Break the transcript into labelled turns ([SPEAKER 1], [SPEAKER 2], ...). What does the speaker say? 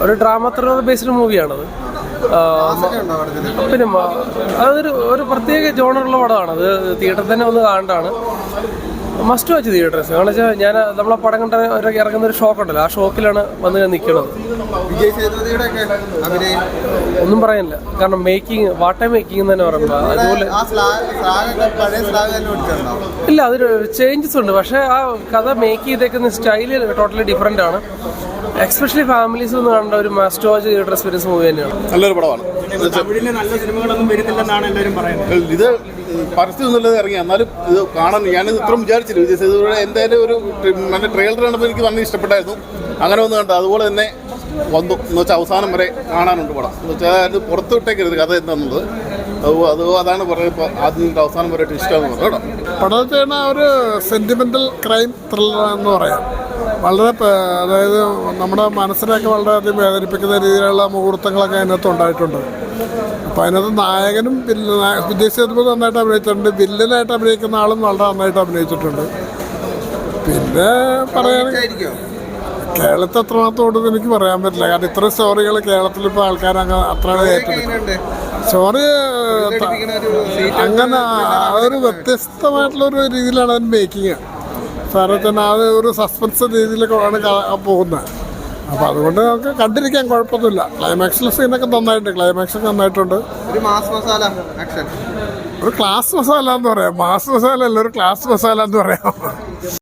[SPEAKER 1] ഒരു drama thriller based മൂവിയാണത്. പിന്നെ അതൊരു പ്രത്യേക ജോണറുള്ള പടമാണ്. അത് തിയേറ്ററിൽ തന്നെ ഒന്ന് കാണേണ്ടതാണ്. Must watch theatres. കാരണം വെച്ചാൽ ഞാൻ നമ്മളെ പടം കണ്ട ഇറങ്ങുന്ന ഒരു ഷോക്ക് ഉണ്ടല്ലോ, ആ ഷോക്കിലാണ് വന്ന് ഞാൻ നിൽക്കുന്നത്. ഒന്നും പറയാനില്ല. കാരണം മേക്കിംഗ് വാട്ടർ മേക്കിംഗ് എന്ന് തന്നെ പറയുമ്പോൾ അതുപോലെ ഇല്ല, അതൊരു ചേഞ്ചസ് ഉണ്ട്. പക്ഷേ ആ കഥ മേക്ക് ചെയ്തേക്കുന്ന സ്റ്റൈല് ടോട്ടലി ഡിഫറെൻ്റ് ആണ്. എക്സ്പെഷ്യലി ഫാമിലീസ് ഒന്ന് കണ്ട ഒരു must watch theatre experience movie തന്നെയാണ്.
[SPEAKER 2] നല്ലൊരു പടമാണ്.
[SPEAKER 3] നല്ല സിനിമകളൊന്നും വരുന്നില്ലെന്നാണ് എല്ലാവരും പറയുന്നത്.
[SPEAKER 2] ഇത് പരസ്യമൊന്നുമില്ലാതെ ഇറങ്ങി, എന്നാലും ഇത് കാണാൻ ഞാനിത് ഇത്രയും വിചാരിച്ചില്ല. വിജയ് സേതുപതിയുടെ എന്തായാലും ഒരു നല്ല ട്രെയിലർ കണ്ടപ്പോൾ എനിക്ക് വളരെ ഇഷ്ടപ്പെട്ടായിരുന്നു. അങ്ങനെ ഒന്ന് കണ്ടു. അതുപോലെ തന്നെ വന്നു എന്ന് വെച്ചാൽ അവസാനം വരെ കാണാനുണ്ട് പടം. എന്ന് വെച്ചാൽ അത് പുറത്തു വിട്ടേക്കരുത് കഥ എന്താണെന്നുള്ളത്. അതാണ് പറയുമ്പോൾ ആദ്യം അവസാനം വരെ ഇഷ്ടമാണെന്ന് പറഞ്ഞു കേട്ടോ.
[SPEAKER 4] പടത്തിന് ഒരു സെൻറ്റിമെൻ്റൽ ക്രൈം ത്രില്ലർ എന്ന് പറയാം. വളരെ അതായത് നമ്മുടെ മനസ്സിനൊക്കെ വളരെയധികം വേദനിപ്പിക്കുന്ന രീതിയിലുള്ള മുഹൂർത്തങ്ങളൊക്കെ അതിനകത്ത് ഉണ്ടായിട്ടുണ്ട്. അപ്പോൾ അതിനകത്ത് നായകനും വിജയ് സേതുപതി നന്നായിട്ട് അഭിനയിച്ചിട്ടുണ്ട്. വില്ലനായിട്ട് അഭിനയിക്കുന്ന ആളും വളരെ നന്നായിട്ട് അഭിനയിച്ചിട്ടുണ്ട്. പിന്നെ പറയുകയാണെങ്കിൽ കേരളത്തിൽ എത്രമാത്രത്തോട് എനിക്ക് പറയാൻ പറ്റില്ല. കാരണം ഇത്രയും സ്റ്റോറികൾ കേരളത്തിലിപ്പോൾ ആൾക്കാരങ്ങ് അത്ര ഏറ്റെടുക്കും. സ്റ്റോറി അങ്ങനെ ഒരു വ്യത്യസ്തമായിട്ടുള്ളൊരു രീതിയിലാണ് അതിന് മേക്കിങ്. സാറേ തന്നെ അത് ഒരു സസ്പെൻസ് രീതിയിലൊക്കെയാണ് പോകുന്നത്. അപ്പോൾ അതുകൊണ്ട് നമുക്ക് കണ്ടിരിക്കാൻ കുഴപ്പമൊന്നുമില്ല. ക്ലൈമാക്സിലെ സീനൊക്കെ നന്നായിട്ടുണ്ട്. ക്ലൈമാക്സൊക്കെ നന്നായിട്ടുണ്ട്. ഒരു ക്ലാസ് മസാല എന്ന് പറയാം. മാസ് മസാല അല്ല, ഒരു ക്ലാസ് മസാല എന്ന് പറയാം.